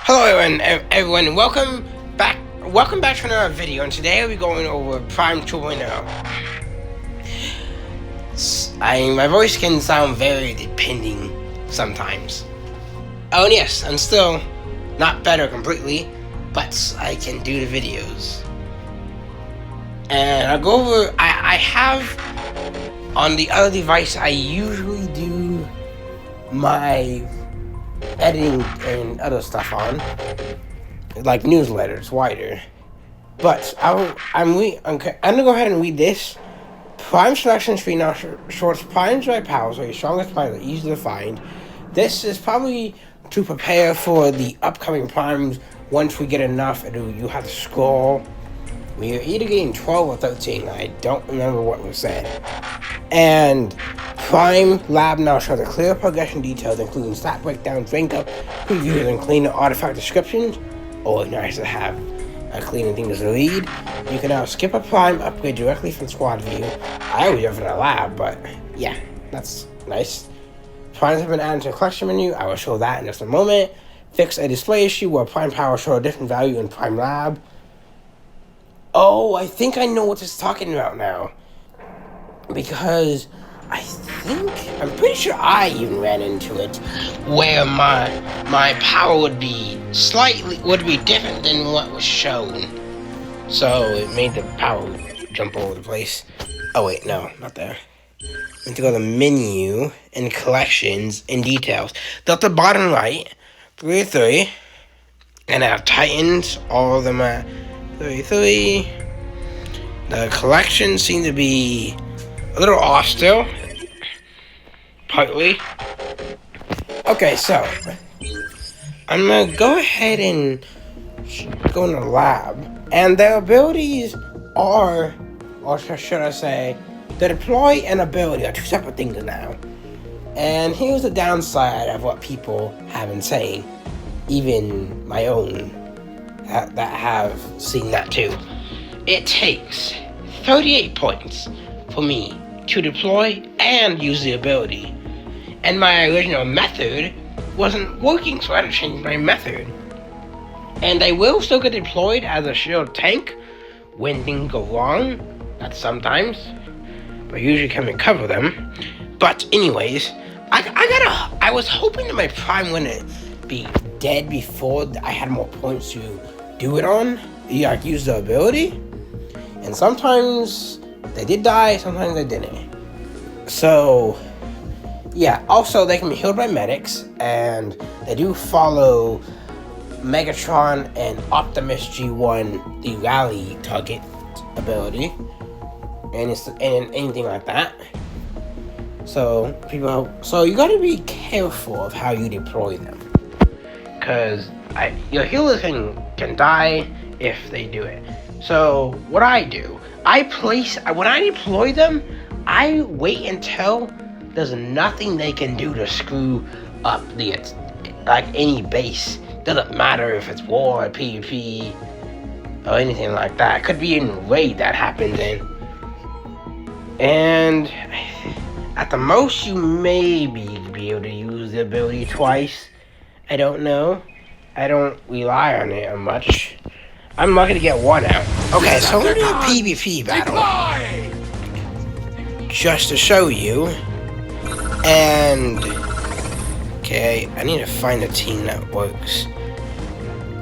Hello everyone, welcome back to another video, and today we'll be going over Prime 2.0. My voice can sound very depending sometimes. Oh and yes, I'm still not better completely, but I can do the videos. And I'll go over, I have, on the other device, I usually do my editing and other stuff on, like newsletters, wider. But I'm gonna go ahead and read this. Prime selection screen now shorts primes by powers are your strongest primes are easy to find. This is probably to prepare for the upcoming primes. Once we get enough, you have to scroll. We are either getting 12 or 13. I don't remember what was said. And Prime Lab now shows a clear progression details, including stat breakdowns, rank up, previews, and cleaner artifact descriptions. Always nice to have a cleaner thing to read. You can now skip a Prime upgrade directly from squad view. I always do it in a lab, but yeah, that's nice. Primes have been added to the collection menu. I will show that in just a moment. Fix a display issue where Prime Power show a different value in Prime Lab. Oh, I think I know what this is talking about now. Because I'm pretty sure I even ran into it, where my power would be different than what was shown. So it made the power jump all over the place. Oh wait, no, not there. I need to go to menu and collections and details. At the bottom right, 33, and I have Titans, all of them at 33. The collections seem to be a little off still. Partly. Okay, so I'm gonna go ahead and go in the lab. And their abilities are, or should I say, the deploy and ability are two separate things now. And here's the downside of what people have been saying. Even my own that have seen that too. It takes 38 points for me to deploy and use the ability. And my original method wasn't working, so I had to change my method. And I will still get deployed as a shield tank when things go wrong. That's sometimes. But I usually can recover them. But anyways, I was hoping that my Prime wouldn't be dead before I had more points to do it on. Like use the ability. And sometimes they did die, sometimes they didn't. So, yeah. Also, they can be healed by medics, and they do follow Megatron and Optimus G1, the rally target ability, and anything like that. So you gotta be careful of how you deploy them, cause your healers can die if they do it. So what I do, when I deploy them, I wait until there's nothing they can do to screw up like any base. Doesn't matter if it's war or PvP or anything like that. It could be in raid that happens in. And at the most, you may be able to use the ability twice. I don't know. I don't rely on it much. I'm lucky to get one out. Okay, so we're doing a PvP battle. Just to show you. And okay, I need to find a team that works.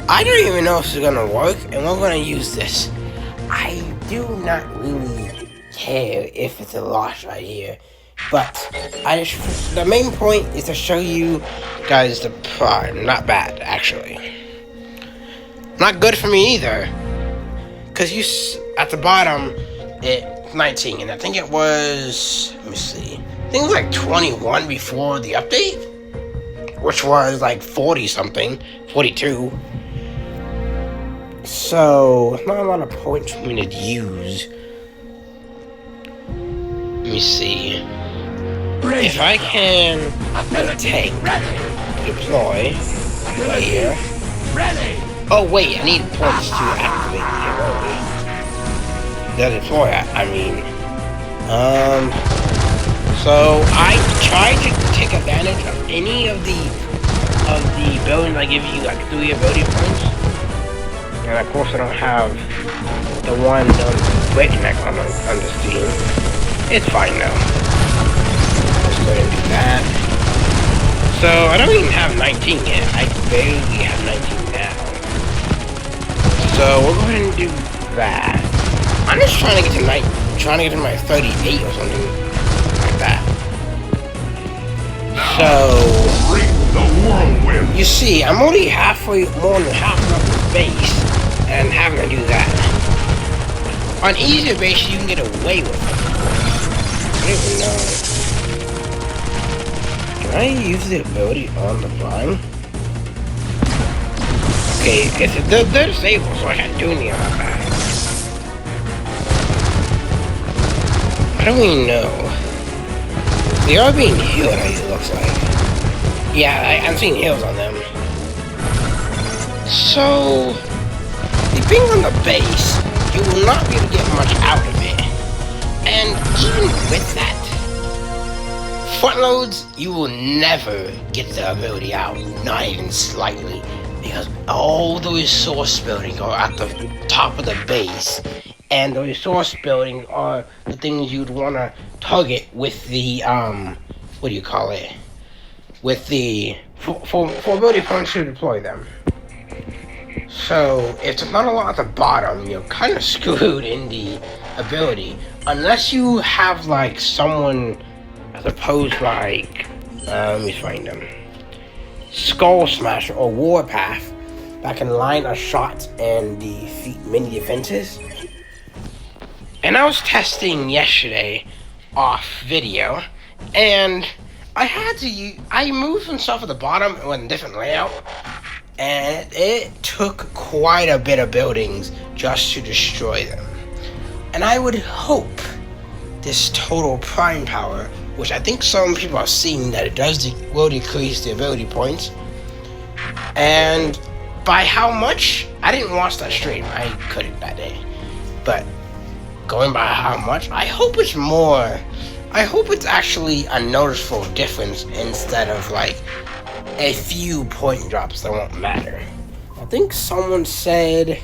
I don't even know if it's gonna work, and we're gonna use this. I do not really care if it's a loss right here. But the main point is to show you guys the Prime. Not bad, actually. Not good for me either, because at the bottom it's 19, and I think it was, let me see, I think it was like 21 before the update, which was like 40 something, 42. So not a lot of points for me to use. Let me see if I can tank deploy right here. Oh wait, I need points to activate the deploy. I mean, so I tried to take advantage of any of the of the buildings I give you like 3 ability points. And of course I don't have the one on Breakneck on the Steam. It's fine though. Let's go ahead and do that. So I don't even have 19 yet. I barely have 19 now. So we'll go ahead and do that. I'm just trying to get to my 38 or something like that. So you see, I'm only more than halfway up the base, and having to do that. On easier bases, you can get away with it. I don't even know. Can I use the ability on the Prime? Okay, they're disabled, so I can't do anything about that. I don't even know. They are being healed, it looks like. Yeah, I'm seeing heals on them. So, being on the base, you will not be able to get much out of it. And even with that, front loads, you will never get the ability out, not even slightly. Because all the resource buildings are at the top of the base. And the resource buildings are the things you'd want to target with the, what do you call it? With the, for ability points to deploy them. So, if there's not a lot at the bottom, you're kind of screwed in the ability. Unless you have, like, someone, I suppose, like, let me find them. Skull Smasher or Warpath that can line a shot and defeat many defenses. And I was testing yesterday off video, and I moved some stuff at the bottom and went a different layout, and it took quite a bit of buildings just to destroy them. And I would hope this total prime power, which I think some people are seeing that it will decrease the ability points. And by how much? I didn't watch that stream. I couldn't that day. But going by how much, I hope it's more. I hope it's actually a noticeable difference instead of like a few point drops that won't matter. I think someone said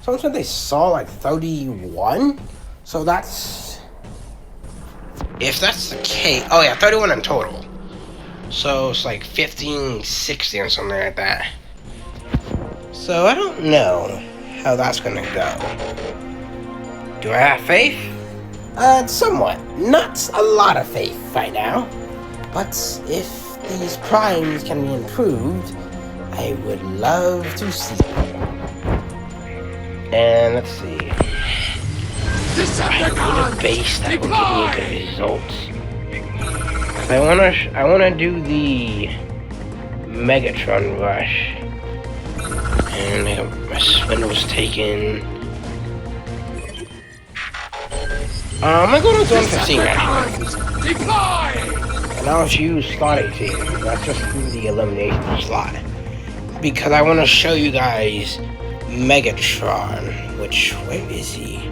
they saw like 31. So that's, if that's the case, oh yeah, 31 in total. So it's like 15, 16 or something like that. So I don't know how that's gonna go. Do I have faith? Somewhat. Not a lot of faith right now. But if these primes can be improved, I would love to see them. And let's see. I need a base that will give me good results. I wanna do the Megatron rush. And my spin was taken. I'm gonna go to zone 15 actually. And I'll use slot 18. That's just the elimination slot. Because I wanna show you guys Megatron. Which, where is he?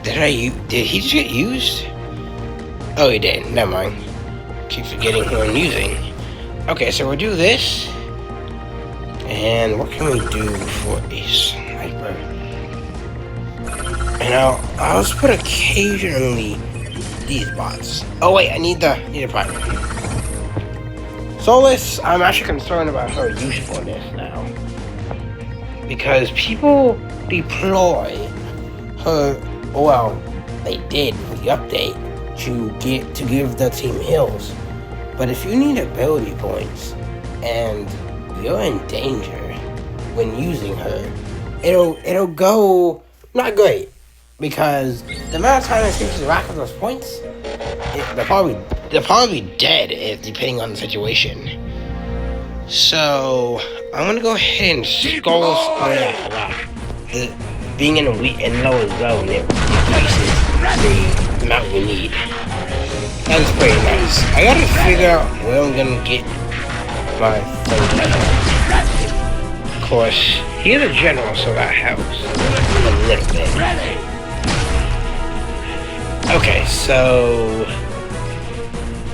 Did he just get used? Oh, he did. Never mind. Keep forgetting who I'm using. Okay, so we'll do this. And what can we do for a sniper? And I'll just put occasionally these bots. Oh wait, I need the part. Solus, I'm actually concerned about her usefulness now. Because people deploy her, well, they did with the update to give the team heals. But if you need ability points and you're in danger when using her, it'll go not great, because the amount of time it takes to rack up those points, they're probably dead depending on the situation. So I'm gonna go ahead and skull being in lower zone, it decreases the amount we need. That's pretty nice. I gotta figure out where I'm gonna get my third level. Of course, he's a general, so that helps a little bit. Okay, so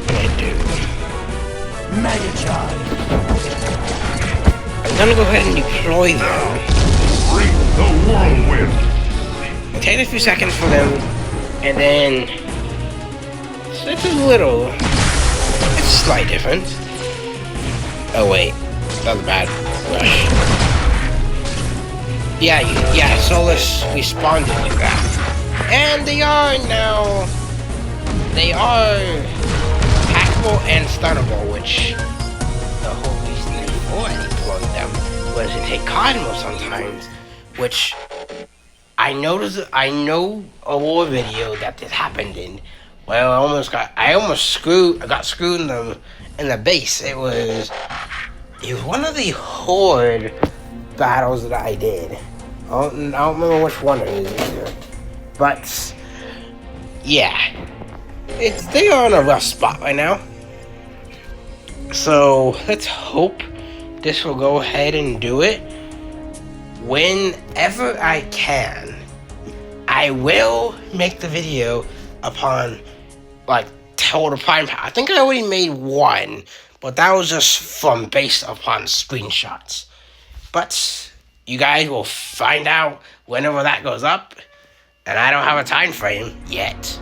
what do I do? Mega Charge. I'm gonna go ahead and deploy them. Bring the whirlwind. It'll take a few seconds for them, and then it's a little, it's a slight difference. Oh wait, that was a bad rush. Yeah, Solus responded to that, and they are hackable and stunnable, which the whole reason before I deployed them was to take Cosmo sometimes, which I know a war video that this happened in. Well, I got screwed in the base. It was one of the horde battles that I did. I don't remember which one it is either. But yeah, they are in a rough spot right now. So let's hope this will go ahead and do it. Whenever I can, I will make the video upon total prime power. I think I already made one, but that was just based upon screenshots. But you guys will find out whenever that goes up, and I don't have a time frame yet.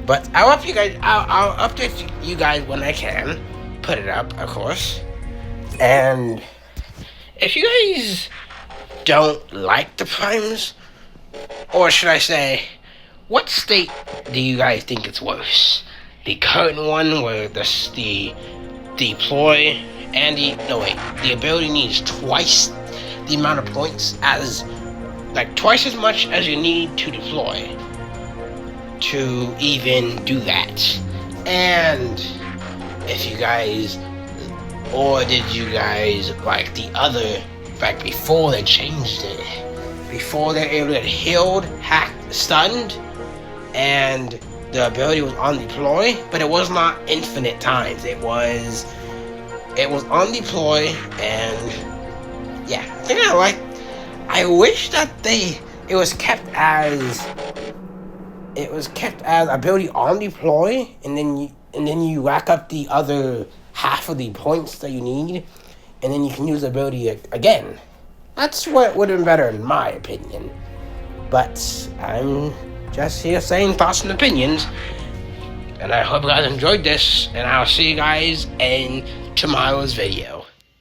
But I'll update you guys when I can put it up, of course. And if you guys don't like the primes, or should I say, what state do you guys think it's worse? The current one where the deploy and the ability needs twice the amount of points twice as much as you need to deploy to even do that. And if you guys, or did you guys like the other, before they changed it, before they were able to get healed, hacked, stunned, and the ability was on deploy, but it was not infinite times. It was on deploy, and yeah, I wish that it was kept as ability on deploy, and then you rack up the other half of the points that you need, and then you can use the ability again. That's what would have been better in my opinion. But I'm just here saying thoughts and opinions, and I hope you guys enjoyed this, and I'll see you guys in tomorrow's video.